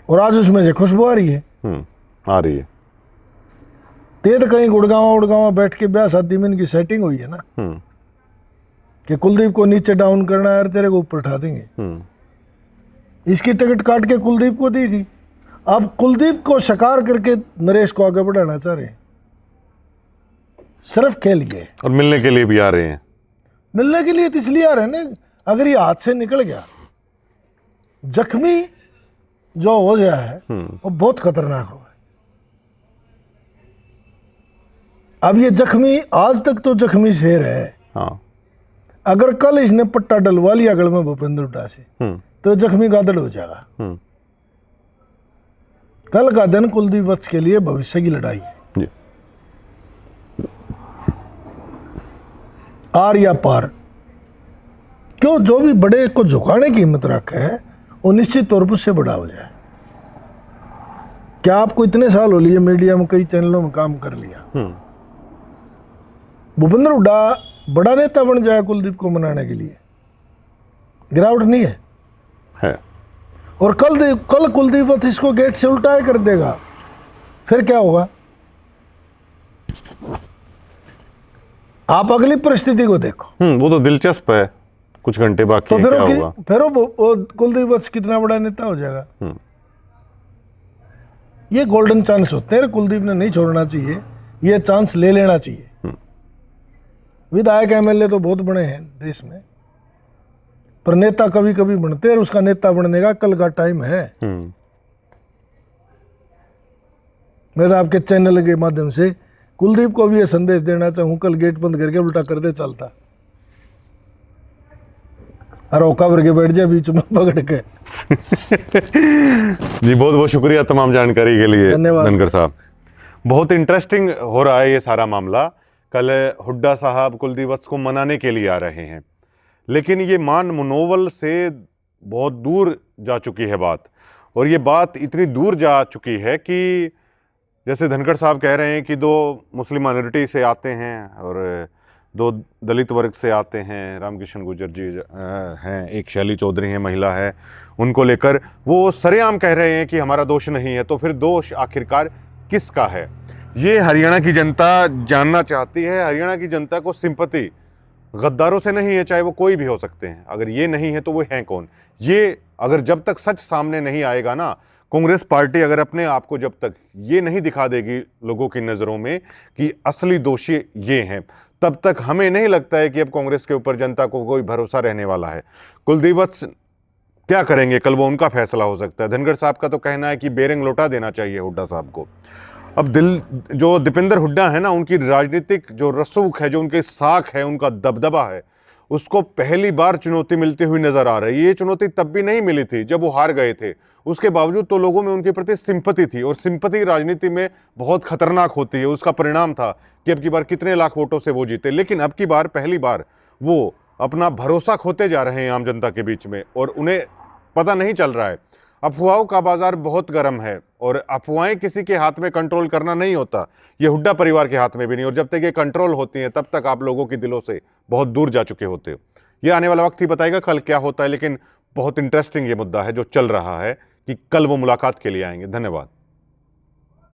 Speaker 2: और आज उसमें से खुशबू आ रही है।
Speaker 1: आ रही है।
Speaker 2: ते तो कहीं गुड़गांव बैठ के ब्याह शादी में इनकी सेटिंग हुई है ना कि कुलदीप को नीचे डाउन करना है, तेरे को ऊपर उठा देंगे। इसकी टिकट काट के कुलदीप को दी थी। अब कुलदीप को शिकार करके नरेश को आगे बढ़ाना चाह रहे हैं। सिर्फ खेल ये, और
Speaker 1: मिलने के लिए भी आ रहे हैं।
Speaker 2: मिलने के लिए तो इसलिए आ रहे हैं ना, अगर ये हाथ से निकल गया, जख्मी जो हो गया है वो बहुत खतरनाक हो। अब ये जख्मी आज तक तो जख्मी शेर है।
Speaker 1: हाँ।
Speaker 2: अगर कल इसने पट्टा डलवा लिया गल में भूपेंद्र हुड्डा से तो जख्मी गादड़ हो जाएगा। कल का दिन कुलदीप वत्स के लिए भविष्य की लड़ाई है। आर या पार, क्यों जो भी बड़े को झुकाने की हिम्मत रखे है वो निश्चित तौर पर उससे बड़ा हो जाए। क्या आपको इतने साल हो लिए मीडिया में कई चैनलों में काम कर लिया, भूपेंद्र हुड्डा बड़ा नेता बन जाए कुलदीप को मनाने के लिए, गिरावट नहीं है। और कल कुलदीप वत्स इसको गेट से उल्टा कर देगा, फिर क्या होगा। आप अगली परिस्थिति को देखो।
Speaker 1: वो तो दिलचस्प है, कुछ घंटे बाकी
Speaker 2: तो
Speaker 1: क्या होगा।
Speaker 2: फिर वो कुलदीप वत्स कितना बड़ा नेता हो जाएगा। ये गोल्डन चांस होते हैं, कुलदीप ने नहीं छोड़ना चाहिए, ये चांस ले लेना चाहिए। विधायक एमएलए तो बहुत बड़े हैं देश में, पर नेता कभी कभी बनते हैं, उसका नेता बनने का कल का टाइम है। मैं तो आपके चैनल के माध्यम से कुलदीप को भी ये संदेश देना चाहूँ, कल गेट बंद करके उल्टा कर दे चलता, और औका भर के बैठ जाए बीच में पकड़ के।
Speaker 1: जी बहुत बहुत शुक्रिया तमाम जानकारी के लिए धनखड़ साहब। बहुत इंटरेस्टिंग हो रहा है ये सारा मामला। कल हुड्डा साहब कुलदीप वत्स को मनाने के लिए आ रहे हैं, लेकिन ये मान मनोवल से बहुत दूर जा चुकी है बात। और ये बात इतनी दूर जा चुकी है कि जैसे धनखड़ साहब कह रहे हैं कि 2 मुस्लिम माइनॉरिटी से आते हैं और दो दलित वर्ग से आते हैं, रामकिशन गुर्जर जी हैं, एक शैली चौधरी हैं, महिला है, उनको लेकर वो सरेआम कह रहे हैं कि हमारा दोष नहीं है। तो फिर दोष आखिरकार किसका है, ये हरियाणा की जनता जानना चाहती है। हरियाणा की जनता को सिंपैथी गद्दारों से नहीं है, चाहे वो कोई भी हो सकते हैं। अगर ये नहीं है तो वो हैं कौन? ये अगर जब तक सच सामने नहीं आएगा ना, कांग्रेस पार्टी अगर अपने आप को जब तक ये नहीं दिखा देगी लोगों की नज़रों में कि असली दोषी ये हैं, तब तक हमें नहीं लगता है कि अब कांग्रेस के ऊपर जनता को कोई भरोसा रहने वाला है। कुलदीप वत्स क्या करेंगे कल, वो उनका फैसला हो सकता है। धनखड़ साहब का तो कहना है कि बेरिंग लौटा देना चाहिए हुड्डा साहब को। अब जो दीपेंद्र हुड्डा है ना, उनकी राजनीतिक जो रसूख है, जो उनके साख है, उनका दबदबा है, उसको पहली बार चुनौती मिलती हुई नजर आ रही है। ये चुनौती तब भी नहीं मिली थी जब वो हार गए थे, उसके बावजूद तो लोगों में उनके प्रति सिंपैथी थी, और सिंपैथी राजनीति में बहुत खतरनाक होती है। उसका परिणाम था कि अब की बार कितने लाख वोटों से वो जीते। लेकिन अब की बार पहली बार वो अपना भरोसा खोते जा रहे हैं आम जनता के बीच में, और उन्हें पता नहीं चल रहा है। अफवाहों का बाजार बहुत गर्म है, और अफवाहें किसी के हाथ में कंट्रोल करना नहीं होता, ये हुड्डा परिवार के हाथ में भी नहीं। और जब तक ये कंट्रोल होती हैं तब तक आप लोगों के दिलों से बहुत दूर जा चुके होते हो। ये आने वाला वक्त ही बताएगा कल क्या होता है, लेकिन बहुत इंटरेस्टिंग ये मुद्दा है जो चल रहा है कि कल वो मुलाकात के लिए आएंगे। धन्यवाद।